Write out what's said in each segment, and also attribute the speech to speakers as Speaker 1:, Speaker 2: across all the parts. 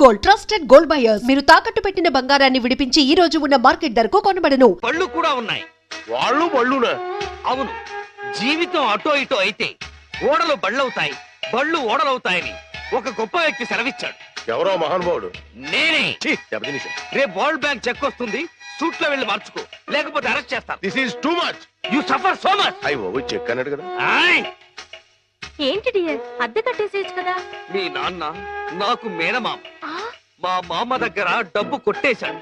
Speaker 1: Gold, trusted gold buyers. మీరు తాకట్టు పెట్టిన బంగారాన్ని విడిపించి ఈ రోజు ఉన్న మార్కెట్ ధరకు కొనబడను.
Speaker 2: పళ్ళు కూడా ఉన్నాయి.
Speaker 3: బళ్ళునా?
Speaker 2: అవును, జీవితం అటో ఇటో అయితే ఓడలు బళ్ళవుతాయి, బళ్ళు ఓడలవుతాయని ఒక గొప్ప వ్యక్తి సెలవిచ్చాడు.
Speaker 3: ఎవరో మహానుభావుడు.
Speaker 2: నేనే.
Speaker 3: దెబ్బతినేశా.
Speaker 2: రేపు వరల్డ్ బ్యాంక్ చెక్ వస్తుంది, సూట్ లో వెళ్ళి మార్చుకో, లేకపోతే అరెస్ట్ చేస్తాను.
Speaker 3: This is too much.
Speaker 2: You suffer so much.
Speaker 3: అయ్యో చెక్ అన్నాడు కదా.
Speaker 4: ఏంటి డియర్, అద్దె కట్టేసేయచ్చు కదా.
Speaker 2: మీ నాన్న నాకు మేనమామ. మా మామ దగ్గర డబ్బు కొట్టేశాడు.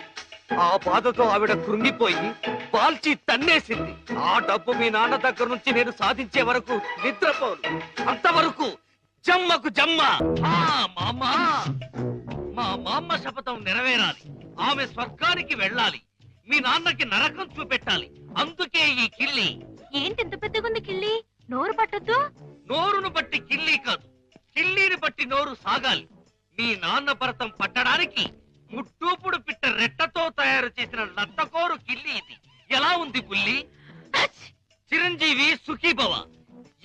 Speaker 2: ఆ బాధతో ఆవిడ కృంగిపోయి పాల్చి తన్నేసింది. ఆ డబ్బు మీ నాన్న దగ్గర నుంచి నేను సాధించే వరకు నిద్రపోను. అంతవరకు జమ్మకు జమ్మ. మా మామ శపథం నెరవేరాలి. ఆమె స్వర్గానికి వెళ్ళాలి. మీ నాన్నకి నరకం చూపెట్టాలి. అందుకే ఈ కిల్లి.
Speaker 4: ఏంటి ఇంత పెద్దగుంది కిల్లి? నోరు పట్టద్దు.
Speaker 2: నోరును బట్టి కిల్లి కాదు, కిల్లీని బట్టి నోరు సాగాలి. మీ నాన్న భరతం పట్టడానికి ముట్టూపుడు పిట్ట రెట్టతో తయారు చేసిన లత్తకోరు కిల్లి ఇది. ఎలా ఉంది పుల్లి? చిరంజీవి సుఖీభవ.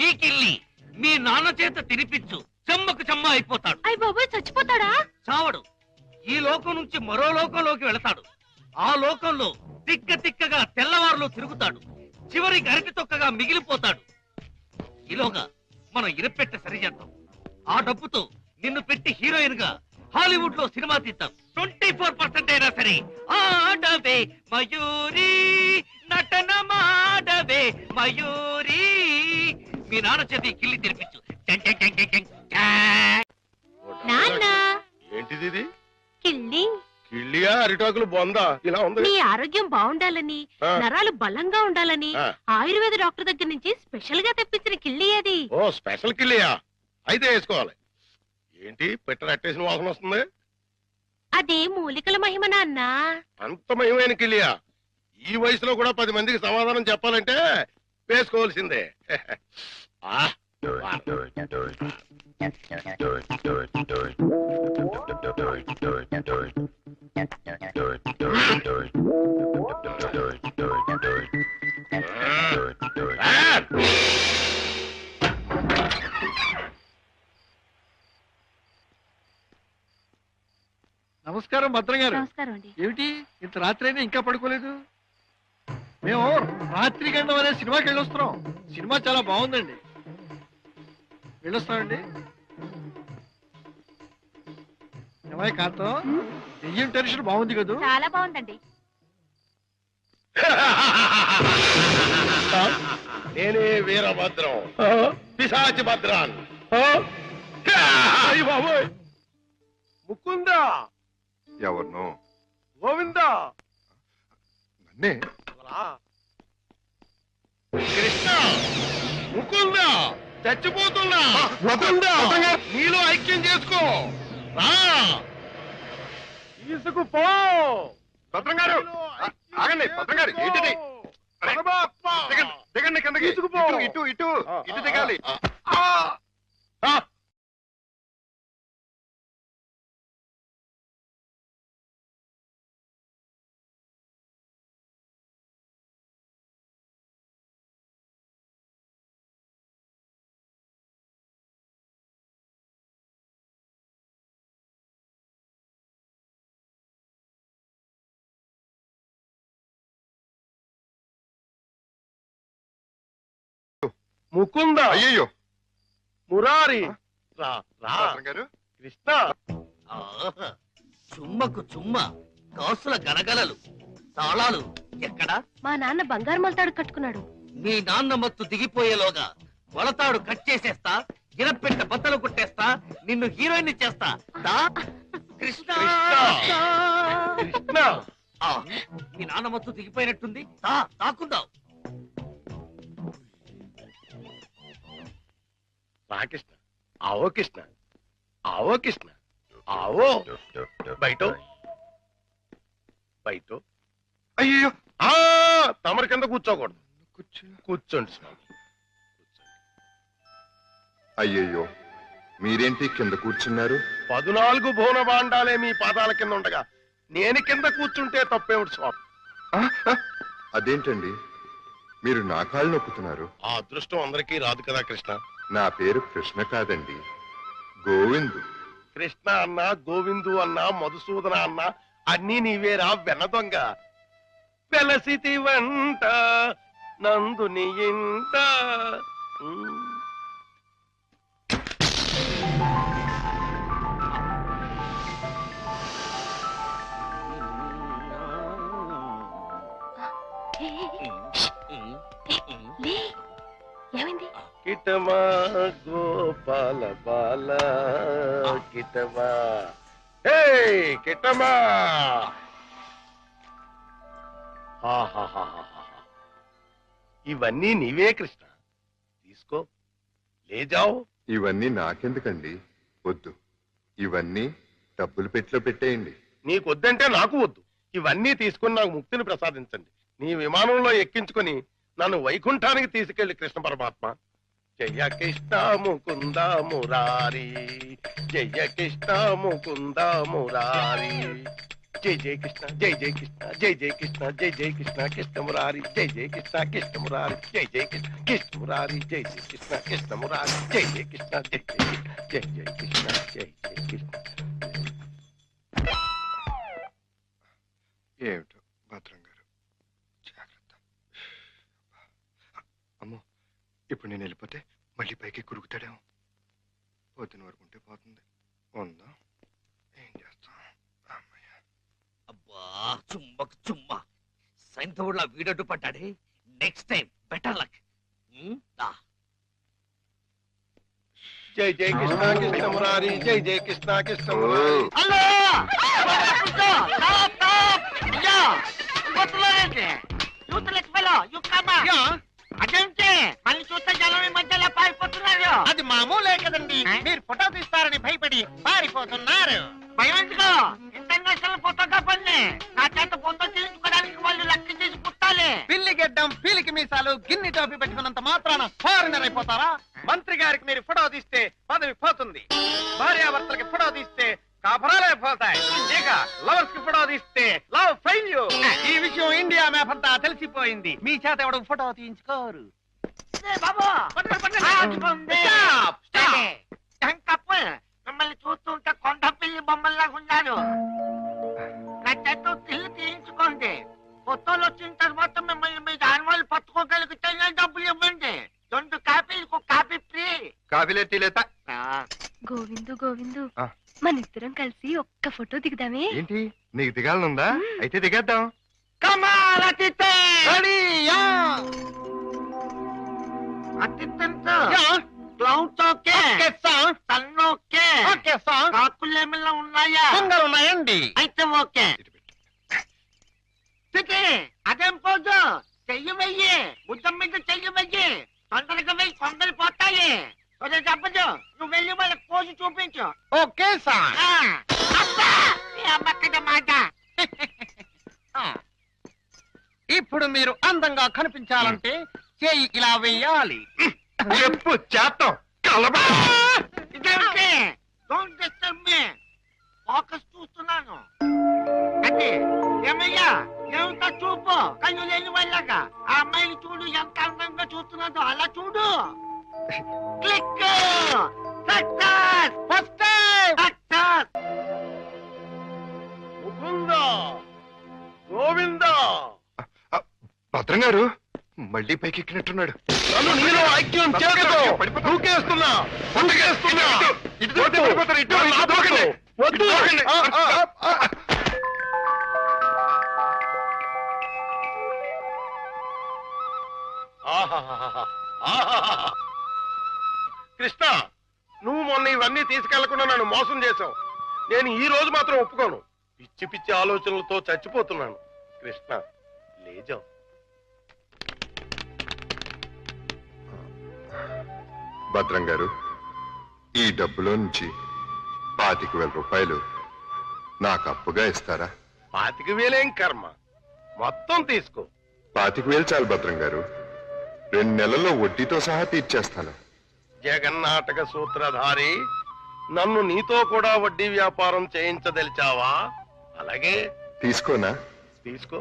Speaker 2: ఈ కిల్లి మీ నాన్న చేత తినిపించు, చెమ్మకు చెమ్మ అయిపోతాడు.
Speaker 4: అయ్య బాబోయ్, చచ్చిపోతాడా?
Speaker 2: చావడు. ఈ లోకం నుంచి మరో లోకంలోకి వెళతాడు. ఆ లోకంలో తిక్క తిక్కగా తెల్లవారులో తిరుగుతాడు. చివరి గరిటి తొక్కగా మిగిలిపోతాడు. ఈలోగా మనం ఇరపెట్ట సరిచేద్దాం. ఆ డబ్బుతో నిన్ను పెట్టి హీరోయిన్ గా హాలీవుడ్ లో సినిమా తీద్దాం. 24% అయినా సరే ఆడవే మయూరి, నటన మాడవే మయూరి. మీ నాన్న చేతి కిల్లి తినిపించు.
Speaker 4: నాన్న,
Speaker 3: ఏంటిది ఇది?
Speaker 4: కిల్లి.
Speaker 3: కిళ్ళియా అరిటాకులు బొందా ఇలా ఉంది?
Speaker 4: నీ ఆరోగ్యం బాగుండాలని, నరాలు బలంగా ఉండాలని ఆయుర్వేద డాక్టర్ దగ్గర నుంచి స్పెషల్ గా తెప్పించిన కిల్లి అది.
Speaker 3: ఓ స్పెషల్ కిళ్ళియా? అయితే వేసుకోవాలి. ఏంటి పెట్ట అట్టేసిన వాసన వస్తుంది?
Speaker 4: అదే మూలికల మహిమ నాన్న.
Speaker 3: అంత మహిమైన కిళ్ళియా? ఈ వయసులో కూడా 10 మందికి సమాధానం చెప్పాలంటే వేసుకోవాల్సిందే.
Speaker 5: నమస్కారం భద్రం గారు.
Speaker 4: నమస్కారం అండి.
Speaker 5: ఏమిటి ఇంత రాత్రి అయినా ఇంకా పడుకోలేదు? మేము రాత్రి గండం అనే సినిమాకి వెళ్ళొస్తున్నాం. సినిమా చాలా బాగుందండి. వెళ్ళొస్తామండి. ఏమై కాంతం, దెయ్యం టెన్షన్ బాగుంది కదా?
Speaker 4: చాలా బాగుందండి.
Speaker 3: నేనే వీరభద్రం, పిశాచి భద్రాన్. ముకుందా,
Speaker 6: ఎవరినో
Speaker 3: గోవిందా,
Speaker 6: నన్నే.
Speaker 3: కృష్ణ, ముకుందా, చచ్చిపోతున్నా. ముకుందా, నీలో ఐక్యం చేసుకో. రా, తీసుకుపో.
Speaker 6: భద్రం గారు ఆగండి. భద్రం గారు ఏంటిది? దిగండి కిందకి.
Speaker 3: తీసుకుపో.
Speaker 6: ఇటు ఇటు ఇటు దిగాలి.
Speaker 3: ముకుంద,
Speaker 6: అయ్యయ్యో
Speaker 3: మురారి, రా రా.
Speaker 6: భద్రం గారు,
Speaker 3: కృష్ణ,
Speaker 2: చుమ్మకు చుమ్మ, కాసుల గలగలలు, తాళాలు ఎక్కడా?
Speaker 4: మా నాన్న బంగారు మొలతాడు కట్టుకున్నాడు.
Speaker 2: మీ నాన్న మత్తు దిగిపోయేలోగా మొలతాడు కట్ చేసేస్తా, గిరపెట్ట బద్దలు కొట్టేస్తా, నిన్ను హీరోయిన్ చేస్తా. దా కృష్ణ.
Speaker 3: కృష్ణ.
Speaker 2: ఆ, మీ నాన్న మత్తు దిగిపోయినట్టుంది. దా తాకుందాం.
Speaker 3: రా కృష్ణ, ఆవో కృష్ణ, ఆవో కృష్ణ, ఆవో. బయట బయట.
Speaker 6: అయ్యో
Speaker 3: తమరి కింద కూర్చోకూడదు. కూర్చోండి స్వామి.
Speaker 6: అయ్యయ్యో, మీరేంటి కింద కూర్చున్నారు?
Speaker 3: 14 భువన భాండాలే మీ పాదాల కింద ఉండగా నేను కింద కూర్చుంటే తప్పేమిటి స్వామి?
Speaker 6: అదేంటండి, మీరు నా కాళ్ళు నొక్కుతున్నారు?
Speaker 3: ఆ అదృష్టం అందరికీ రాదు కదా కృష్ణ.
Speaker 6: నా పేరు కృష్ణ కాదండి, గోవిందు.
Speaker 3: కృష్ణ అన్న, గోవిందు అన్న, మధుసూదన అన్న అన్నీ నీవేరా వెన్న దొంగ. వెలసితి వంట నందుని ఇంట.
Speaker 4: ఏమైంది?
Speaker 3: కిటమా గోపాల బాల కిటమా. హే కిటమా. ఇవన్నీ నీవే కృష్ణ, తీసుకో, లేజావు.
Speaker 6: ఇవన్నీ నాకెందుకండి? వద్దు, ఇవన్నీ డబ్బులు పెట్టిలో పెట్టేయండి.
Speaker 3: నీకొద్దంటే నాకు వద్దు. ఇవన్నీ తీసుకుని నాకు ముక్తిని ప్రసాదించండి. నీ విమానంలో ఎక్కించుకుని నన్ను వైకుంఠానికి తీసుకెళ్లి కృష్ణ పరమాత్మ. జయ కృష్ణ ముకుంద మురారి, జయ కృష్ణ ముకుంద మురారి. జై జయ కృష్ణ, జై జయ కృష్ణ, జై జయ కృష్ణ, జై జయ కృష్ణ కృష్ణ మురారి, జై జయ కృష్ణ కృష్ణ మురారి, జై జయ కృష్ణ కృష్ణ మురారి, జై జయ కృష్ణ కృష్ణ మురారి, జై జయ కృష్ణ, జై జయ కృష్ణ, జై జయ కృష్ణ, జై జయ కృష్ణ.
Speaker 6: ఏమిటో భద్రం గారు, జాగ్రత్త. అమ్మో, ఇప్పుడు నేను వెళ్ళిపోతే మళ్ళీ పైకి కురుగుతాడేమో. పొద్దున వరకు ఉంటే పోతుంది. ఉందా, ఏం చేస్తాం? అమ్మయ్య.
Speaker 2: అబ్బా చుమ్మకు చుమ్మ, సైంధవుడిలా వీడడ్డు పడ్డాడే. Next time better luck.
Speaker 3: జై జయ కృష్ణ కృష్ణ మురారి, జై జయ కృష్ణ కృష్ణ మురారి.
Speaker 7: అదేంటి మళ్ళీ చూస్తే జనం ఈ మధ్యలో పారిపోతున్నారు? అది మామూలే కదండి, మీరు ఫోటో తీస్తారని భయపడి పారిపోతున్నారు. భయం ఎందుకు? ఇంటర్నేషనల్ ఫోటోగ్రాఫర్ని నా చేత ఫోటో తీయించుకోవడానికి వాళ్ళు లెక్క చేసి పుట్టాలి. పిల్లి గెడ్డం, పీలికి మీసాలు, గిన్ని టోపీ పెట్టుకున్నంత మాత్రాన ఫారినర్ అయిపోతారా? మంత్రి గారికి మీరు ఫోటో తీస్తే పదవి పోతుంది, భార్యాభర్తలకి ఫోటో తీస్తే కాపురాలే పోతాయి, ఇక లవర్స్ కి ఫోటో తీస్తే లవ్ ఫెయిల్యూర్. ఈ విషయం ఇండియా మ్యాప్ అంతా తెలిసిపోయింది. మీ చేత ఎవడం ఫోటో తీయించుకోరు. మిమ్మల్ని చూస్తుంటే కొండ పిల్లి బొమ్మల్లాగా ఉన్నారు. నా చేత తిల్లు తీయించుకోండి. ఫోటోలు వచ్చిన తర్వాత మిమ్మల్ని మీ దానివాళ్ళు పట్టుకోగలిగితే డబ్బులు ఇవ్వండి. 2 కాపీలకు కాపీ ఫ్రీ.
Speaker 6: కాఫీలే తీలేత.
Speaker 4: గోవిందు గోవిందు, మన ఇద్దరం కలిసి ఒక్క ఫోటో దిగుదామే?
Speaker 6: ఏంటి, నీకు దిగాలనుందా? అయితే దిగేద్దాం.
Speaker 7: కాకులేమిలా ఉన్నాయా? ఉన్నాయండి. అయితే ఓకే. అదేం పోదు, చెయ్యి వెయ్యి, బుద్ధం మీద చెయ్యి వెయ్యి. తొందరగా వెయ్యి, కొందరు పోతాయి. చెప్పదు, నువ్వు వెళ్ళి వాళ్ళకి పోసి చూపించు. Okay sir. మాట. ఇప్పుడు మీరు అందంగా కనిపించాలంటే చేయి ఇలా వెయ్యాలి.
Speaker 3: చెప్పు చేస్తాం.
Speaker 7: ఇదేంటి? Don't disturb me. ఫోకస్ చూస్తున్నాను. అంటే ఏమయ్యా, ఏమిటా చూపు? కళ్ళు లేని వాళ్ళగా ఆ అమ్మాయిని చూడు, ఎంత అందంగా చూస్తున్నాదో అలా చూడు. Click. Success. First success.
Speaker 3: Mukunda, Govinda.
Speaker 6: భద్రం గారు మళ్ళీ పైకి ఎక్కినట్టున్నాడు.
Speaker 3: నన్ను నీలో ఐక్యం చేయదు. దూకేస్తున్నా, దూకేస్తున్నా. వద్దు. కృష్ణ, నువ్వు మొన్న ఇవన్నీ తీసుకెళ్లకుండా నన్ను మోసం చేశావు. నేను ఈ రోజు మాత్రం ఒప్పుకోను. పిచ్చి పిచ్చి ఆలోచనలతో చచ్చిపోతున్నాను. కృష్ణ, లేజావు.
Speaker 6: భద్రం గారు, ఈ డబ్బులో నుంచి 25,000 రూపాయలు నాకు అప్పుగా ఇస్తారా?
Speaker 3: 25,000 కర్మ, మొత్తం తీసుకో.
Speaker 6: 25,000 చాలు భద్రం గారు. 2 నెలల్లో వడ్డీతో సహా తీర్చేస్తాను.
Speaker 3: జగన్నాటక సూత్రధారి, నన్ను నీతో కూడా వడ్డీ వ్యాపారం చేయించదలిచావా? అలాగే
Speaker 6: తీసుకోనా?
Speaker 3: తీసుకో.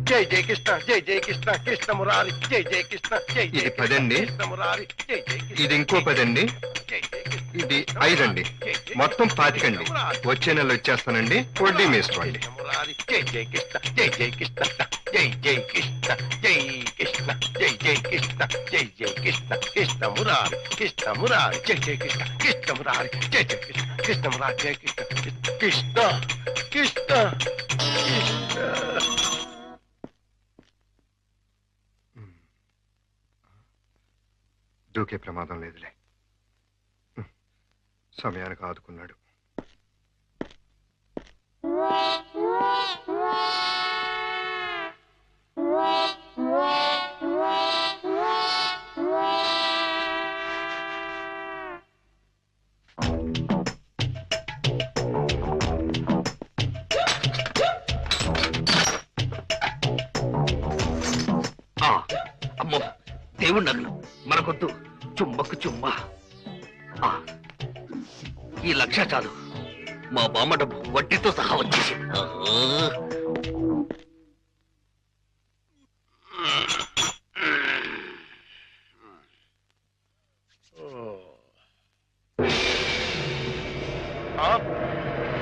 Speaker 3: జై జై కృష్ణ జై జై కృష్ణ కృష్ణ మురారి జై జై కృష్ణ జై జై
Speaker 6: ఇది 10 అండి.
Speaker 3: కృష్ణ మురారి జై జై కృష్ణ
Speaker 6: ఇది ఇంకో 10 అండి.
Speaker 3: జై జై కృష్ణ
Speaker 6: ఇది 5 అండి. మొత్తం 25 అండి. వచ్చే నెల వచ్చేస్తానండి. వడ్డీ మీ ఇష్టం అండి.
Speaker 3: మురారి జై జై కృష్ణ జై జై కృష్ణ జై జై కృష్ణ జై కృష్ణ జై జై కృష్ణ జై జై కృష్ణ కృష్ణ మురారి జై జై కృష్ణ కృష్ణ మురారి జై జై కృష్ణ కృష్ణ మురారి జై కృష్ణ కృష్ణ కృష్ణ కృష్ణ.
Speaker 6: దూకే ప్రమాదం లేదులే. సమయానికి ఆదుకున్నాడు.
Speaker 2: అమ్మో దేవుడి నగలు మనకొద్దు. చుమ్మకు చుమ్మ. ఈ 1,00,000 చాలు. మా బామ్మ డబ్బు వడ్డీతో సహా వచ్చేసి.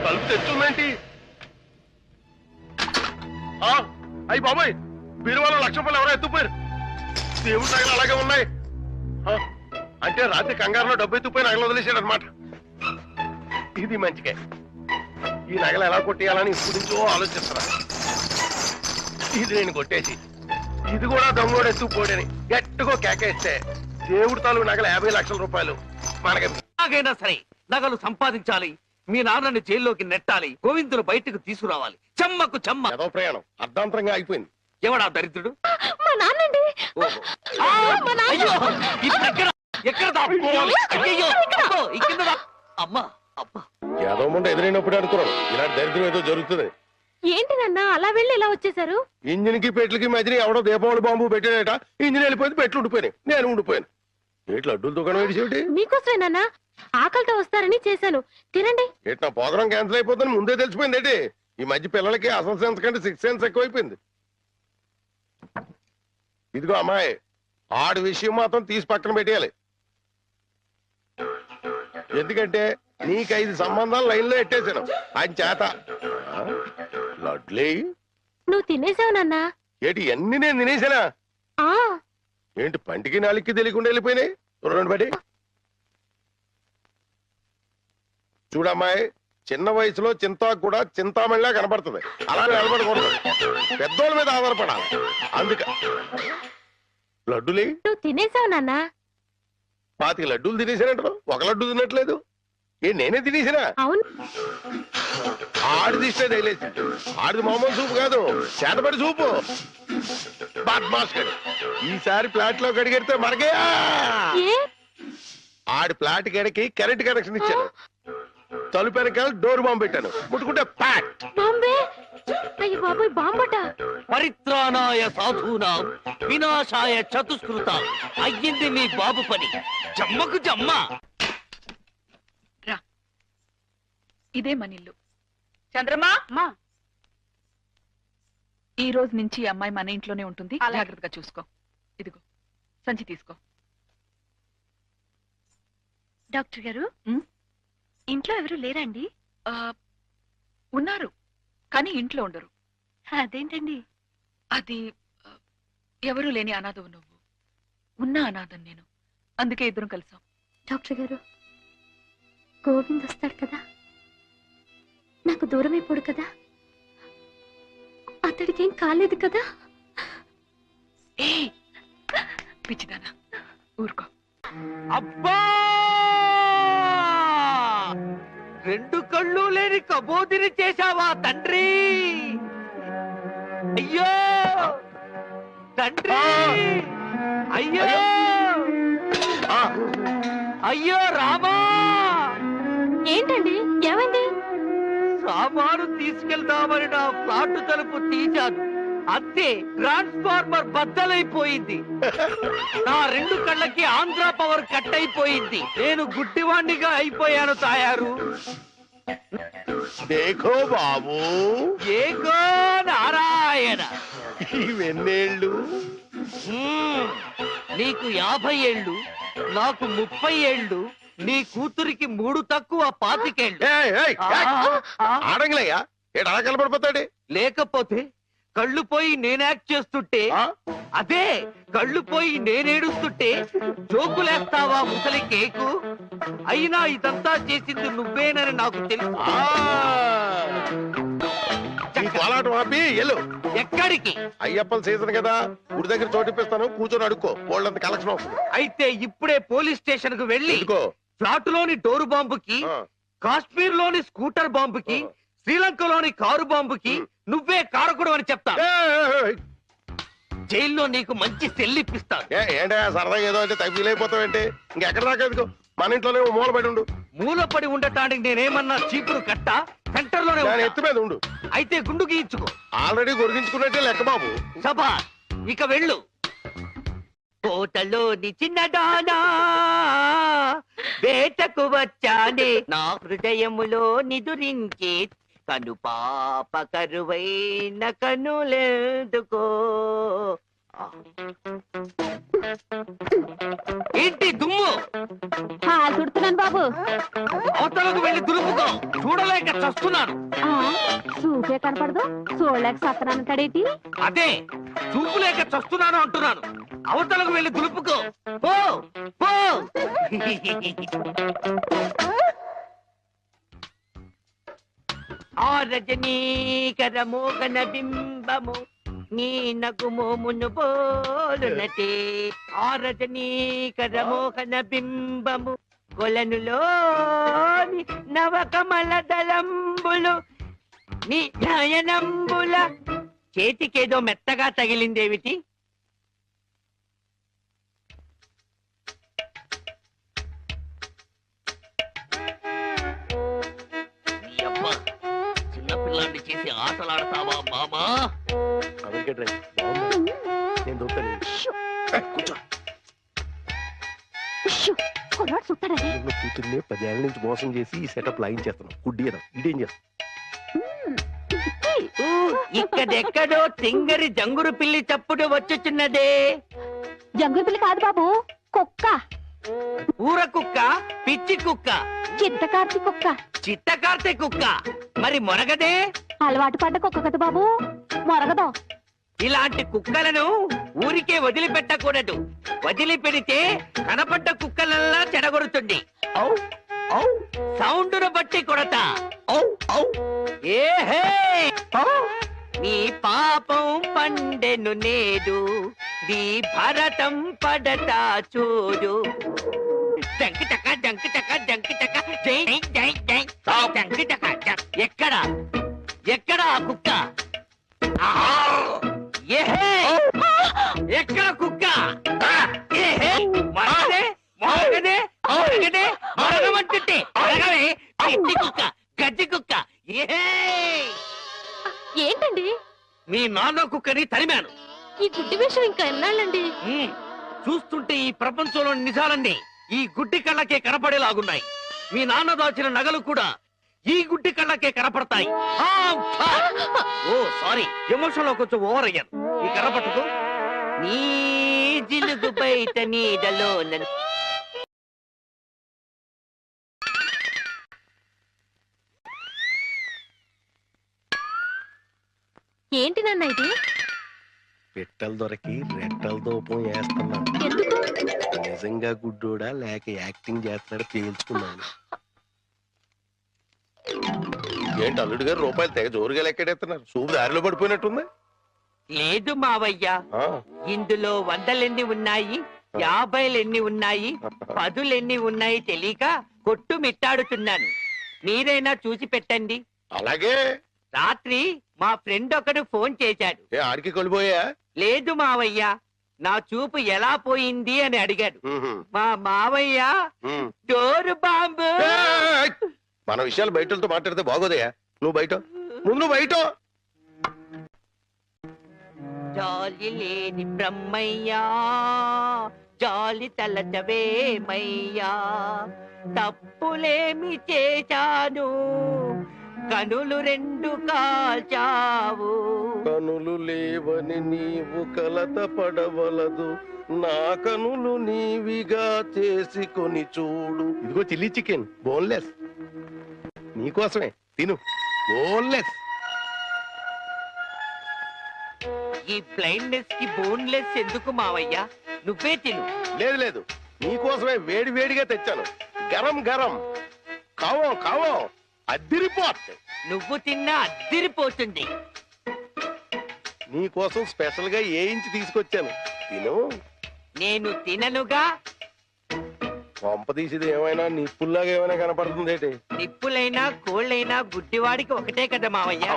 Speaker 3: తలుపు తెచ్చుందేంటి? అయ్యి బాబాయ్, బీరువాలో 1,00,000 రూపాయలు ఎవరో ఎత్తుపోయారు. దేవుడి నగలు అలాగే ఉన్నాయి. అంటే రాత్రి కంగారులో డబ్బు ఎత్తుపోయి నగలు వదిలేశాడు అనమాట. ఇది మంచిగా. ఈ నగలు ఎలా కొట్టేయాలని ఇప్పుడు నుంచో ఆలోచిస్తున్నా. ఇది నేను కొట్టేసి ఇది కూడా దొంగోడు ఎత్తుకుపోడని గట్టిగా కేకేస్తే దేవుడి తాలూకు నగలు 50 లక్షల రూపాయలు మనకి.
Speaker 2: ఎలాగైనా సరే నగలు సంపాదించాలి. మీ నాన్నని జైల్లోకి నెట్టాలి. గోవిందును బయటకు తీసుకురావాలి. చెమ్మకు చెమ్మ.
Speaker 3: ఏదో ప్రయాణం అర్ధాంతరంగా అయిపోయింది.
Speaker 2: ఎవడా దరిద్రుడు?
Speaker 4: మా నాన్నండి.
Speaker 2: అయ్యో, ఇప్పుడు ఎక్కడ దాక్కోవాలి? అయ్యయ్యో, అబ్బో, ఈ కింద అమ్మా అబ్బా.
Speaker 3: ఏదో ముందు ఎదురైనప్పుడు అనుకున్నాను ఇలాంటి దరిద్రం ఏదో జరుగుతుంది.
Speaker 4: ఏంటి నాన్న అలా వెళ్ళి ఇలా వచ్చేసారు?
Speaker 3: ఇంజిన్ కి పెట్లకి మధ్యన ఎవడో దీపావళి బాంబు పెట్టాడట. ఇంజిన్ వెళ్ళిపోయింది, పెట్లు ఉండిపోయినాయి. నేను ఉండిపోయాను. ఏట్లు అడ్డుల దుకాణం ఏడిచేటి?
Speaker 4: మీకోసమే నాన్న, ఆకలితో వస్తారని చేశాను, తినండి.
Speaker 3: ఏటి నా ప్రోగ్రాం క్యాన్సిల్ అయిపోతుందని ముందే తెలిసిపోయింది ఏంటి? ఈ మధ్య పిల్లలకి అసలు సెన్స్ కంటే 6th సెన్స్ ఎక్కువైపోయింది. ఇదిగో అమ్మాయి, ఆడి విషయం మాత్రం తీసి పక్కన పెట్టేయాలి. ఎందుకంటే నీకు 5 సంబంధాలు లైన్లో ఎట్టేశాను ఆయన చేత. లడ్లీ,
Speaker 4: నువ్వు తినేసావు నాన్న.
Speaker 3: ఏంటి అన్ని నేను తినేసానా? ఏంటి పంటికి నాలికి తెలియకుండా వెళ్ళిపోయినాయి? రెండు బడి చూడమ్మాయి, చిన్న వయసులో చింతాకు కూడా చింతామణిలా కనపడుతుంది. అలా నిలబడకూడదు, పెద్దోళ్ళ మీద ఆధారపడాలి. అందుక లడ్డులే
Speaker 4: నువ్వు తినేసావు నాన్న.
Speaker 3: 25 లడ్డూలు తినేసానంటారు, 1 లడ్డు తినట్లేదు. నేనే తినేసినా?
Speaker 4: అవును.
Speaker 3: ఆడిది ఇష్టే తగిలేసి. ఆడిది మామూలు సూపు కాదు, చేతబడి సూపు. బాద్మాస్ గడు ఈసారి ఫ్లాట్ లో కడిగెడితే మనకే. ఆడి ఫ్లాట్ గడికి కరెంట్ కనెక్షన్ ఇచ్చాను. తలుపు వెనకాల డోర్ బాంబు పెట్టాను. ముట్టుకుంటే ప్యాట్.
Speaker 4: బాంబే. అయ్యో బాబోయ్, బాంబట.
Speaker 2: పరిత్రాణాయ సాధూనాం వినాశాయ చతుష్కృత. అయ్యింది మీ బాబు పని. జమ్మకు జమ్మ.
Speaker 8: ఇదే మనిల్లు. చంద్రమా, ఈ రోజు నుంచి ఈ అమ్మాయి మన ఇంట్లోనే ఉంటుంది. జాగ్రత్తగా చూసుకో. ఇదిగో సంచి తీసుకో.
Speaker 4: డాక్టర్ గారు, ఇంట్లో ఎవరు లేరండి?
Speaker 8: ఉన్నారు, కానీ ఇంట్లో ఉండరు.
Speaker 4: అదేంటండి?
Speaker 8: అది ఎవరూ లేని అనాథవు నువ్వు. ఉన్న అనాథం నేను. అందుకే ఇద్దరం కలిసాం.
Speaker 4: డాక్టర్ గారు, గోవింద్ వస్తాడు కదా, నాకు దూరం అయిపోడు కదా, అతడికి ఏం కాలేదు కదా?
Speaker 8: ఏ పిచ్చిదానా, ఊరుకో.
Speaker 2: అబ్బా, 2 కళ్ళు లేని కబోదిని చేశావా తండ్రి? అయ్యో తండ్రి, అయ్యో అయ్యో రామా.
Speaker 4: ఏంటండి, ఏమైంది?
Speaker 2: సామాను తీసుకెళ్దామని నా ఫ్లాట్ తలుపు తీశాను, అంతే ట్రాన్స్ఫార్మర్ బద్దలైపోయింది. నా 2 కళ్ళకి ఆంధ్ర పవర్ కట్ అయిపోయింది. నేను గుడ్డివాణ్ణిగా అయిపోయాను తాయారు.
Speaker 3: దేఖో బాబు,
Speaker 2: ఏకో నారాయణ.
Speaker 3: ఇవెన్నేళ్ళు?
Speaker 2: నీకు 50 ఏళ్ళు, నాకు 30 ఏళ్ళు, నీ కూతురికి 3 తక్కువ 25 ఏళ్ళు.
Speaker 3: ఆడంగిలయ్యా, ఏడు అలా కలపడిపోతాడు.
Speaker 2: లేకపోతే కళ్ళు పోయి నేను యాక్ట్ చేస్తుంటే, అదే కళ్ళు పోయి నేనేడుస్తుంటే జోకులేస్తావా ముసలి కేకు? అయినా ఇదంతా చేసింది నువ్వేనని నాకు తెలుసు.
Speaker 3: కోలాటం ఆపి ఎల్లు.
Speaker 2: ఎక్కడికి?
Speaker 3: అయ్యప్పల సీజన్ కదా, గుడి దగ్గర చోటిప్పిస్తాను, కూర్చొని అడుక్కో, వాళ్ళంత కలెక్షన్ అవుతుంది.
Speaker 2: అయితే ఇప్పుడే పోలీస్ స్టేషన్ కు వెళ్ళి ఫ్లాట్ లోని డోరు బాంబుకి, కాశ్మీర్ లోని స్కూటర్ బాంబుకి, శ్రీలంకలోని కారు బాంబుకి నువ్వే కారకుడు అని చెప్తా. జైల్లో నీకు మంచి సెల్లిప్పిస్తాను.
Speaker 3: ఏంటా సరదా ఏదో అంటే తగ్గి అయిపోతావేంటి? ఇంకెక్కడ దాకా ఎందుకు, మన ఇంట్లోనే మూలపడి ఉండు.
Speaker 2: మూలపడి ఉండటానికి నేనేమన్నా చీపురు కట్ట? సెంటర్ లోనే
Speaker 3: ఎత్తు మీద ఉండు.
Speaker 2: అయితే గుండు గీయించుకో.
Speaker 3: ఆల్రెడీ గొరిగించుకున్నట్టే లెక్క బాబు.
Speaker 2: సభా ఇక వెళ్ళు. కోటలోని చిన్నదానా వేటకు వచ్చానే, నా హృదయములో నిదురించే కను పాప కరువైన కనులెందుకో. ఏంటి దుమ్ము?
Speaker 4: చుడుతున్నాను బాబు.
Speaker 2: అవతలకు వెళ్ళి దులుపుకో, చూడలేక చస్తున్నాను.
Speaker 4: చూపే కనపడదు, చూడలేక సత్తనాను కడేటి.
Speaker 2: అదే చూపులేక చస్తున్నాను అంటున్నాను. అవతలకు వెళ్ళి దులుపుకో, పో పో. ఆ రజనీకర మోగన బింబము నీ నగుమోమును పోలునటే. ఆ రజనీకర మోహన బింబము కొలనులోని నవకమల దళంబులు నీ నయనంబుల. చేతికేదో మెత్తగా తగిలిందేమిటి? చిన్నపిల్లాన్ని చేసి ఆటలాడతావా మామా?
Speaker 3: నేను దొరుకుతాను. కూర్చో. కూతుర్ని 10 ఏళ్ళ నుంచి మోసం చేసి ఈ సెటప్ లాగించేస్తున్నాం. గుడ్డి ఇదేం చేస్తాం?
Speaker 2: ఇక్కడెక్కడో తింగరి జంగురు పిల్లి చప్పుడు వచ్చుచున్నదే.
Speaker 4: జంగురు పిల్లి కాదు బాబు, కుక్క.
Speaker 2: ఊర కుక్క, పిచ్చి కుక్క,
Speaker 4: చిత్తకార్తి కుక్క.
Speaker 2: చిత్తకార్తె కుక్క. మరి మొరగదే?
Speaker 4: అలవాటు పడ్డ కుక్క కదా బాబు, మొరగదు.
Speaker 2: ఇలాంటి కుక్కలను ఊరికే వదిలిపెట్టకూడదు. వదిలిపెడితే కనపడ్డ కుక్కలల్లా చెడగొడుతుంది. సౌండును బట్టి కొడతా. ఏహే, నీ పాపం పండెను నేడు, నీ భరతం పడతా చూడు. జంకి చక్క జంకి చక్క జంకి చక్క జై జై జై జంకి చక్క. ఎక్కడ ఎక్కడ ఆ కుక్క? ఏహే, ఎక్కడ కుక్క? ఏహే, మరగదే మరగదే మరగదే మరగమంటుంటే మరగవే. గడ్డి కుక్క, గడ్డి కుక్క. ఏహే,
Speaker 4: ఏంటండి?
Speaker 2: మీ నాన్న కుక్కని తరిమాను.
Speaker 4: ఈ గుడ్డి విషయం ఇంకా ఎన్నాళ్ళండి?
Speaker 2: చూస్తుంటే ఈ ప్రపంచంలోని నిజాలన్నీ ఈ గుడ్డి కళ్ళకే కనపడేలాగున్నాయి. మీ నాన్న దాచిన నగలు కూడా ఈ గుడ్డి కళ్ళకే కనపడతాయి. ఓ సారీ, ఎమోషన్ లో కొంచెం ఓవర్ అయ్యాను. ఈ కనపడదు. నీ జిలుగు బయట నీడలో
Speaker 4: ఏంటి నాన్న ఇది?
Speaker 3: పెట్టలు దొరికి రెట్టల దూపం వేస్తున్నా. నిజంగా గుడ్డోడా లేక యాక్టింగ్ చేస్తున్నాడు తేల్చుకున్నాను. ఏంటి అల్లుడు గారు రూపాయలు తెగ జోరుగా లెక్కెడేస్తున్నారు? సూపు దారిలో పడిపోయినట్టుంది.
Speaker 2: లేదు మావయ్య, ఇందులో 100 ఉన్నాయి, 50 ఉన్నాయి, 10 ఉన్నాయి తెలియక కొట్టు మిట్టాడుతున్నాను. మీరైనా చూసి పెట్టండి.
Speaker 3: అలాగే.
Speaker 2: రాత్రి మా ఫ్రెండ్ ఒకడు ఫోన్ చేశాడు.
Speaker 3: ఆడికి కొలిపోయా?
Speaker 2: లేదు మావయ్య, నా చూపు ఎలా పోయింది అని అడిగాడు. మా మావయ్య డోరు బాంబు.
Speaker 3: మన విషయాలు బయటతో మాట్లాడితే బాగోదయా. నువ్వు బయట, ముందు బయట.
Speaker 2: జాలి లేని బ్రహ్మయ్యా, జాలి తలచవేమయ్యా, తప్పులేమి చేశాను,
Speaker 7: కనులు రెండు కాల్చావు.
Speaker 3: కనులు లేవని నీవు కలత పడవలదు, నా కనులు నీవిగా చేసుకొని చూడు. ఇదిగో చిల్లీ చికెన్ బోన్లెస్, నీకోసమే తిను. బోన్లెస్.
Speaker 7: ఈ బ్లైండ్నెస్ కి బోన్లెస్ ఎందుకు మావయ్య? నువ్వే తిను.
Speaker 3: లేదు లేదు, నీకోసమే వేడి వేడిగా తెచ్చాను. గరం గరం. కావో కావో, అద్దిరిపోత్.
Speaker 7: నువ్వు తిన్నా అద్దిరిపోతుంది.
Speaker 3: నీకోసం స్పెషల్ గా ఏ ఇంచి తీసుకొచ్చాను, తిను.
Speaker 7: నేను తిననుగా.
Speaker 3: పంప తీసేది ఏమైనా నిప్పుల్లాగా ఏమైనా కనపడుతుంది ఏంటి?
Speaker 7: నిప్పులైనా కోళ్ళైనా గుడ్డివాడికి ఒకటే కదా మావయ్య.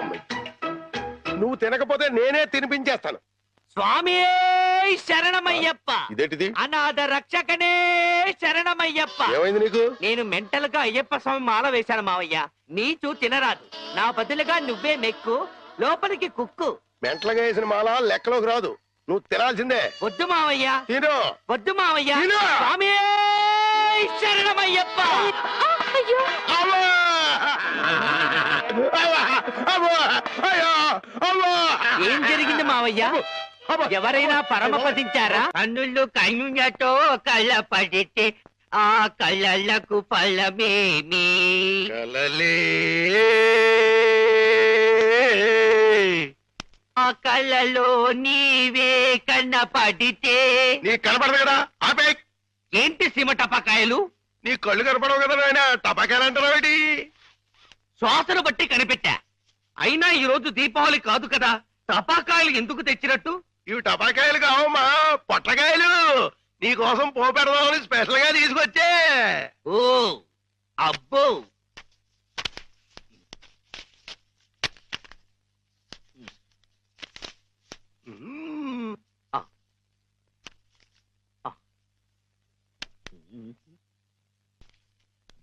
Speaker 3: నువ్వు తినకపోతే నేనే తినిపించేస్తాను.
Speaker 7: స్వామి శరణమయ్యప్ప.
Speaker 3: ఇదేంటిది?
Speaker 7: అనాథ రక్షకనే శరణమయ్యప్ప.
Speaker 3: ఏమైంది నీకు?
Speaker 7: నేను మెంటల్ గా అయ్యప్ప స్వామి మాల వేశాను మావయ్య. నీచు తినరాదు, నా బదులుగా నువ్వే మెక్కు, లోపలికి కుక్కు.
Speaker 3: మెంటలుగా వేసిన మాల లెక్కలోకి రాదు, నువ్వు తినాల్సిందే.
Speaker 7: వద్దు మావయ్య,
Speaker 3: తిను.
Speaker 7: వద్దు మావయ్య.
Speaker 3: తిను.
Speaker 7: స్వామి శరణమయ్యప్ప.
Speaker 3: అవ్వా! అవ్వా! అవ్వా! అయ్యో! అవ్వా!
Speaker 7: ఏం జరిగింది మావయ్య?
Speaker 3: అవ్వా!
Speaker 7: ఎవరైనా పరమపదించారా? కన్నుళ్ళు కన్నులతో కళ్ళ పడితే ఆ కళ్ళకు ఫలమేమి?
Speaker 3: కలలే
Speaker 7: ఆ కళ్ళలో నీవే కన్న పడితే.
Speaker 3: నీ కనపడదు కదా, ఆపే.
Speaker 7: ఏంటి సీమ టపాకాయలు?
Speaker 3: నీ కళ్ళు కనపడవు కదా నాయన, టపాకాయలు అంటారావేటి?
Speaker 2: శ్వాసను బట్టి కనిపెట్టా. అయినా ఈ రోజు దీపావళి కాదు కదా, టపాకాయలు ఎందుకు తెచ్చినట్టు?
Speaker 3: ఇవి టపాకాయలు కావమ్మా, పొట్లకాయలు. నీకోసం పోపెడదామని స్పెషల్ గా తీసుకొచ్చే.
Speaker 2: ఓ అబ్బో,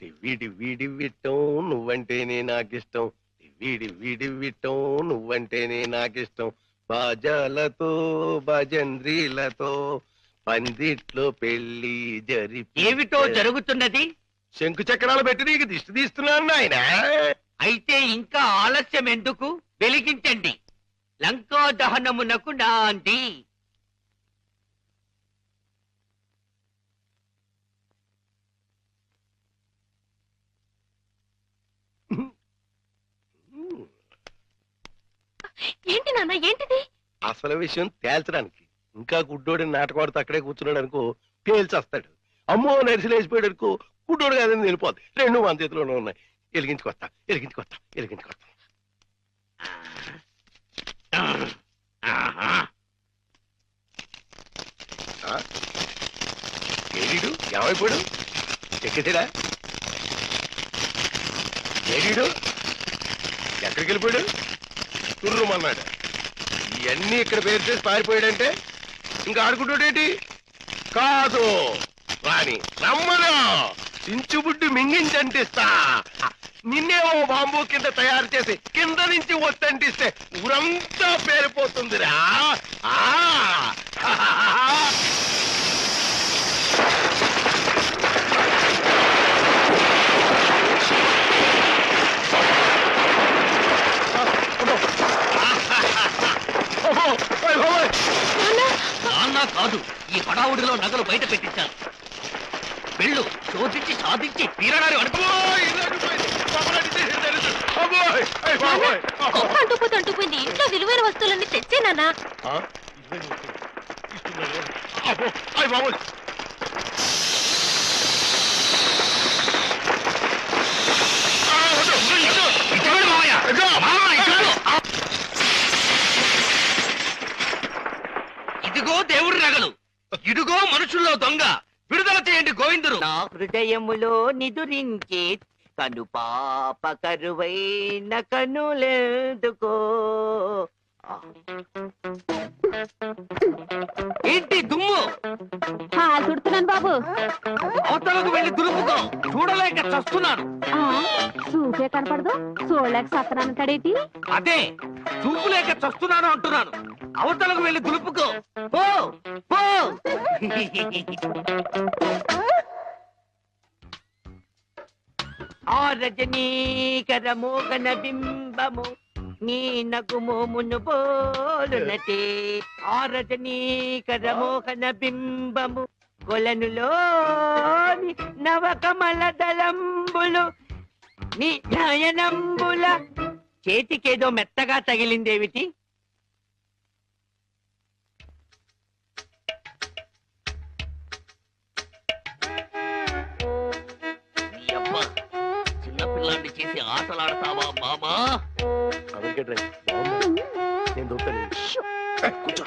Speaker 3: డివ్వి డివ్వి డివ్విట్టం నువ్వంటేనే నాకిష్టం, డివ్వి డివ్వి డివ్విట్టం నువ్వంటేనే నాకిష్టం. బాజాలతో భజంద్రీలతో పందిట్లో పెళ్లి
Speaker 2: ఏమిటో జరుగుతున్నది?
Speaker 3: శంకు చక్రాలు పెట్టి నీకు దిష్టి తీస్తున్నాను నాయన.
Speaker 2: అయితే ఇంకా ఆలస్యం ఎందుకు? వెలిగించండి. లంకా దహనమునకు నాంది.
Speaker 4: ఏంటి నాన్న, ఏంటిది?
Speaker 3: అసలు విషయం తేల్చడానికి. ఇంకా గుడ్డోడి నాటకవాడితో అక్కడే కూర్చున్నాడు అనుకో, పేల్చేస్తాడు. అమ్మో నరిసిలేసిపోయాడు అనుకో, గుడ్డోడు కాదని వెళ్ళిపోద్ది. రెండు మన చేతిలోనే ఉన్నాయి. ఎలిగించుకొస్తా ఎలిగించుకొస్తా ఎలిగించుకొస్తా. ఏడీడు ఏమైపోయాడు? ఎక్కేసాడా? ఏడీడు ఎక్కడికి వెళ్ళిపోయాడు? తుర్రుమన్నాడు. ఇవన్నీ ఇక్కడ పేరు చేసి పారిపోయాడంటే ఇంకా ఆడుకుంటాడేంటి? కాదు రాని రమ్మను, చించుబుడ్డి మింగించంటిస్తా. నిన్నేమో బాంబు కింద తయారు చేసి కింద నుంచి ఒత్తంటిస్తే ఊరంతా పేరిపోతుందిరా.
Speaker 2: నాన్న కాదు, ఈ హడావుడిలో నగలు బయట పెట్టించాను. వెళ్ళు, శోధించి సాధించి తీరడారి అనుకో.
Speaker 4: అంటుపోతే అంటుపోయింది. ఇంట్లో విలువైన వస్తువులన్నీ తెచ్చేనా?
Speaker 2: ఇదిగో దేవుడి నగలు, ఇదిగో మనుషుల్లో దొంగ. విడుదల చేయండి గోవిందుడు.
Speaker 7: నా హృదయములో నిదురించే కను పాప కరువైన కనులెందుకో.
Speaker 2: ఏంటి దుమ్ము?
Speaker 4: చుడుతున్నాను బాబు.
Speaker 2: అవతలకు వెళ్ళి దులుపుకో, చూడలేక చస్తున్నాను.
Speaker 4: చూపే కనపడదు, చూడలేక సత్తనాన్ని కడేటి.
Speaker 2: అదే చూపు లేక చస్తున్నాను అంటున్నాను. అవతలకు వెళ్ళి దులుపుకో. పో పో.
Speaker 7: ఆ రజనీకర మోగన బింబము నీ నగుమోమును పోలునటే ఆ రజనీకర మోహన బింబము కొలనులోని నవకమల దళంబులు నీ నయనంబుల చేతికేదో మెత్తగా తగిలిందేమిటి?
Speaker 2: చిన్నపిల్లాన్ని చేసి ఆటలాడతావా మామా?
Speaker 3: నేను దొరుకుతాను. కూర్చో.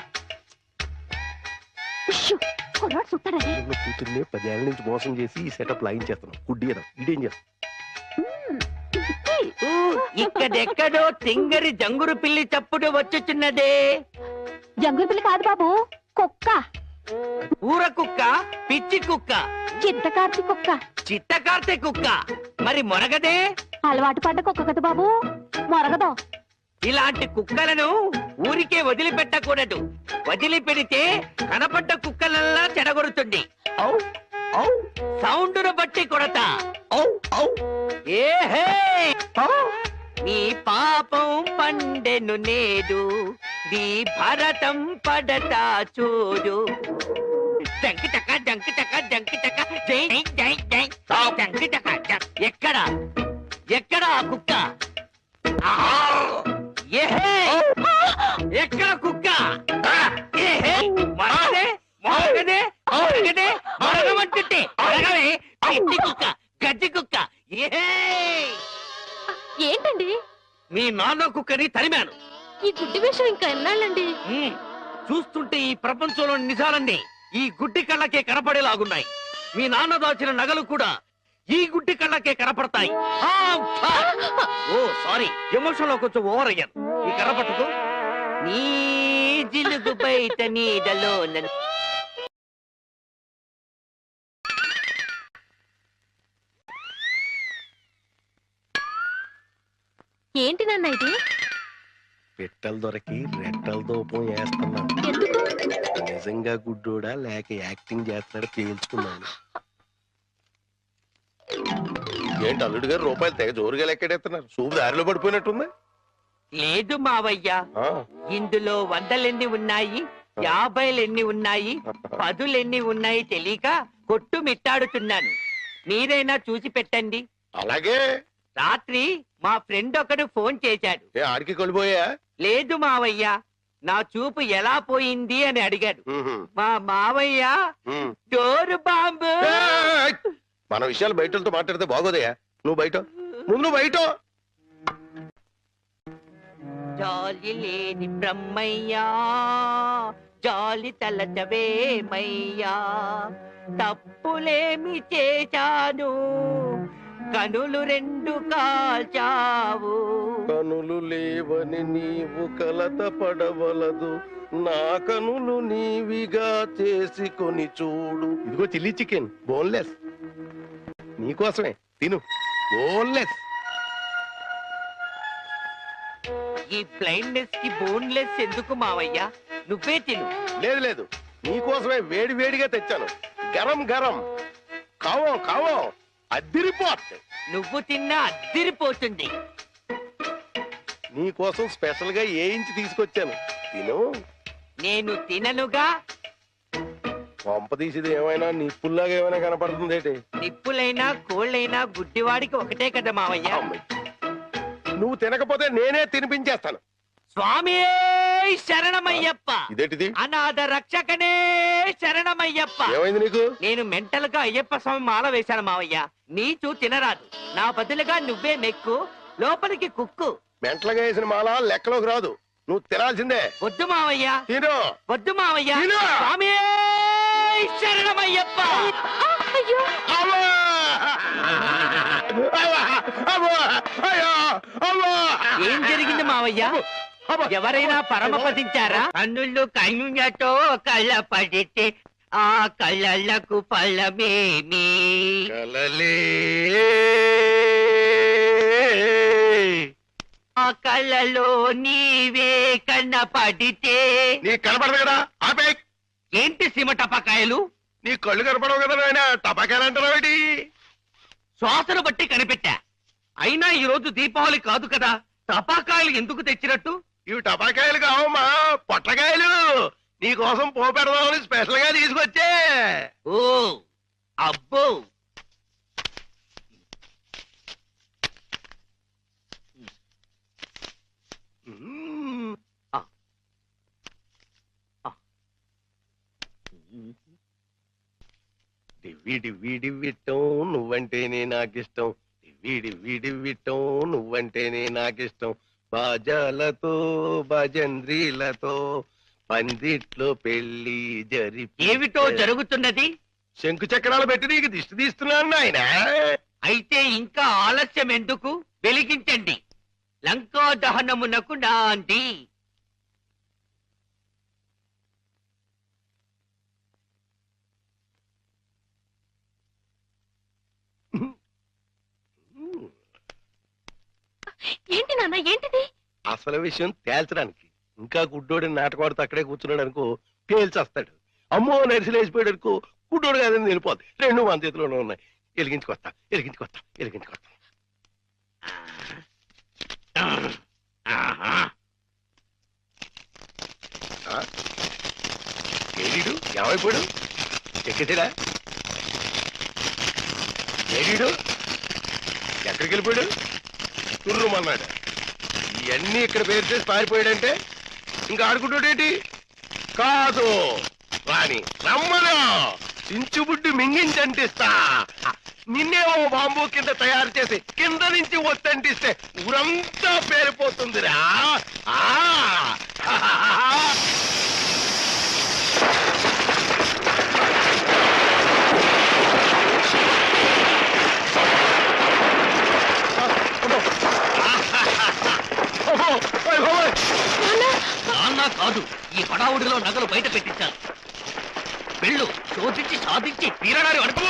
Speaker 3: నిన్ను కూతుర్ని 10 ఏళ్ల నుంచి మోసం చేసి ఈ సెటప్ లాగించేస్తున్నాం. గుడ్డి కదా ఇదేం చేస్తాం?
Speaker 7: ఇక్కడెక్కడో తింగరి జంగురు పిల్లి చప్పుడు వచ్చుచున్నదే.
Speaker 4: జంగుల పిల్ల కాదు బాబు, కుక్క.
Speaker 7: ఊర కుక్క, పిచ్చి కుక్క,
Speaker 4: చిత్తకార్తి కుక్క.
Speaker 7: చిత్తకార్తె కుక్క. మరి మొరగదే?
Speaker 4: అలవాటు పడ్డ కుక్క కదా బాబు, మొరగదు.
Speaker 7: ఇలాంటి కుక్కలను ఊరికే వదిలిపెట్టకూడదు. వదిలిపెడితే కనపడ్డ కుక్కలల్లా చెడగొడుతుంది. సౌండును బట్టి కొడతా. ఏహే నీ పాపం పండెను నేడు, నీ భరతం పడతా చూడు. జంకి చక్క జంకి చక్క జంకి చక్క జై జై జై జంకి చక్క. ఎక్కడ ఎక్కడ ఆ కుక్క? ఏహే ఎక్కడ కుక్క? ఏహే మరగదే మరగదే మరగదే మరగమంటుంటే మరగవే గడ్డి కుక్క గడ్డి కుక్క. ఏహే
Speaker 4: ఏంటండి
Speaker 2: మీ నాన్న కుక్కని తరిమాను.
Speaker 4: ఈ గుడ్డి విషయం ఇంకా ఎన్నాళ్ళండి?
Speaker 2: చూస్తుంటే ఈ ప్రపంచంలోని నిజాలన్నీ ఈ గుడ్డి కళ్ళకే కనపడేలాగున్నాయి. మీ నాన్న దాచిన నగలు కూడా ఈ గుడ్డి కళ్ళకే కనపడతాయి. ఓ సారీ, ఎమోషన్ లో కొంచెం ఓవర్ అయ్యాను. ఈ కనపడదు.
Speaker 7: నీ జిలుగు బయట నీడలో
Speaker 4: ఏంటి నాన్న ఇది?
Speaker 3: పెట్టలు దొరికి రెట్టల దూపం వేస్తున్నాను.
Speaker 4: ఎందుకు?
Speaker 3: నిజంగా గుడ్డోడా లేక యాక్టింగ్ చేస్తున్నాడు తేల్చుకున్నాను. ఏంటి అల్లుడు గారు రూపాయలు తెగ జోరుగా లెక్కెడేస్తున్నారు? సూపు దారిలో పడిపోయినట్టుంది.
Speaker 7: లేదు మావయ్య, ఇందులో 100 ఉన్నాయి, 50 ఉన్నాయి, 10 ఉన్నాయి తెలియక కొట్టు మిట్టాడుతున్నాను. మీరైనా చూసి పెట్టండి.
Speaker 3: అలాగే.
Speaker 7: రాత్రి మా ఫ్రెండ్ ఒకడు ఫోన్ చేశాడు.
Speaker 3: ఆడికి కొలిపోయా?
Speaker 7: లేదు మావయ్య, నా చూపు ఎలా పోయింది అని అడిగాడు. మా మావయ్య డోరు బాంబు.
Speaker 3: మన విషయాలు బయటతో మాట్లాడితే బాగోదయా. నువ్వు బయట ముందు బయట.
Speaker 7: జాలి లేని బ్రహ్మయ్యా, జాలి తలచవేమయ్యా, తప్పులేమి చేశాను, కనులు 2 కాల్చావు.
Speaker 3: కనులు లేవని నీవు కలత పడవలదు, నా కనులు నీవిగా చేసుకొని చూడు. ఇదిగో చిల్లీ చికెన్ బోన్లెస్ నీకోసమే, తిను. బోన్లెస్.
Speaker 7: ఈ బ్లైండ్నెస్ కి బోన్లెస్ ఎందుకు మావయ్య? నువ్వే తిను.
Speaker 3: లేదు లేదు, నీకోసమే వేడి వేడిగా తెచ్చాను. గరం గరం. కావో కావో అద్దిరిపోతుంది.
Speaker 7: నువ్వు తిన్నా అద్దిరిపోతుంది.
Speaker 3: నీకోసం స్పెషల్ గా ఏ ఇంచి తీసుకొచ్చాను, తిను.
Speaker 7: నేను తిననుగా.
Speaker 3: పంప తీసేది ఏమైనా నిప్పుల్లాగా ఏమైనా కనపడుతుంది ఏంటి?
Speaker 7: నిప్పులైనా కోళ్ళైనా గుడ్డివాడికి ఒకటే కదా మావయ్య.
Speaker 3: నువ్వు తినకపోతే నేనే తినిపించేస్తాను.
Speaker 7: స్వామి శరణమయ్యప్ప.
Speaker 3: ఇదేంటిది?
Speaker 7: అనాథ రక్షకనే శరణమయ్యప్ప.
Speaker 3: ఏమైంది నీకు?
Speaker 7: నేను మెంటల్ గా అయ్యప్ప స్వామి మాల వేశాను మావయ్య. నీచు తినరాదు, నా బదులుగా నువ్వే మెక్కు, లోపలికి కుక్కు.
Speaker 3: మెంటలుగా వేసిన మాల లెక్కలోకి రాదు, నువ్వు తినాల్సిందే.
Speaker 7: వద్దు మావయ్య,
Speaker 3: తిను.
Speaker 7: వద్దు మావయ్య.
Speaker 3: తిను.
Speaker 7: స్వామి శరణమయ్యప్ప. ఏం జరిగింది మావయ్య? ఎవరైనా పరమపదించారా? కన్నుళ్ళు కన్నులతో కళ్ళ పడితే ఆ కళ్ళకు ఫలమేమి?
Speaker 3: కలలే
Speaker 7: ఆ కళ్ళలో నీవే కన్న పడితే.
Speaker 3: నీ కనపడదు కదా, ఆపే.
Speaker 7: ఏంటి సీమ టపాకాయలు?
Speaker 3: నీ కళ్ళు కనపడవు కదా నాయన, టపాకాయలు అంటారా?
Speaker 7: శ్వాసను బట్టి కనిపెట్టా.
Speaker 2: అయినా ఈ రోజు దీపావళి కాదు కదా, టపాకాయలు ఎందుకు తెచ్చినట్టు?
Speaker 3: ఇవి టపాకాయలు కావమ్మా, పొట్లకాయలు. నీకోసం పోపెడదామని స్పెషల్ గా తీసుకొచ్చే.
Speaker 2: ఓ అబ్బో,
Speaker 3: డివ్విటం నువ్వంటేనే నాకిష్టం, డివ్విటం నువ్వంటేనే నాకిష్టం. బాజాలతో భజంద్రీలతో పందిట్లో పెళ్లి
Speaker 2: ఏమిటో జరుగుతున్నది?
Speaker 3: శంకు చక్రాలు పెట్టి నీకు దిష్టి తీస్తున్నాను నాయన.
Speaker 2: అయితే ఇంకా ఆలస్యం ఎందుకు? వెలిగించండి. లంకా దహనమునకు నాంది.
Speaker 4: ఏంటి నాన్న, ఏంటిది?
Speaker 3: అసలు విషయం తేల్చడానికి. ఇంకా గుడ్డోడి నాటకవాడితో అక్కడే కూర్చున్నాడు అనుకో, పేల్చేస్తాడు. అమ్మో నరిసిలేసిపోయాడు అనుకో, గుడ్డోడు కాదని వెళ్ళిపోద్ది. రెండు మన చేతిలోనే ఉన్నాయి. ఎలిగించుకొస్తా. ఏడీడు ఏమైపోయాడు? ఎక్కేసాడా? ఏడీడు ఎక్కడికి వెళ్ళిపోయాడు? తుర్రుమన్నాడు. ఇవన్నీ ఇక్కడ పేరు చేసి పారిపోయాడంటే ఇంకా ఆడుకుంటాడేంటి? కాదు రాణి, రమ్మను. చించుబుడ్డి మింగించంటిస్తా. నిన్నేమో బాంబు కింద తయారు చేసి కింద నుంచి ఒత్తంటిస్తే ఊరంతా పేరిపోతుందిరా.
Speaker 2: నాన్న కాదు, ఈ హడావుడిలో నగలు బయట పెట్టించాలి. వెళ్ళు, శోధించి సాధించి తీరడారి అడుగు.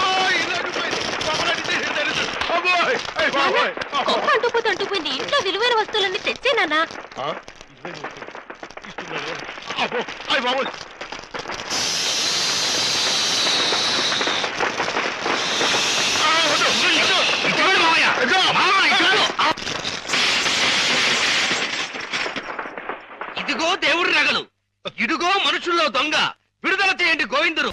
Speaker 4: అంటుపోయింది. ఇంట్లో విలువైన వస్తువులన్నీ తెచ్చేనా?
Speaker 2: ఇదిగో దేవుడి నగలు, ఇదిగో మనుషుల్లో దొంగ. విడుదల చేయండి గోవిందుడు.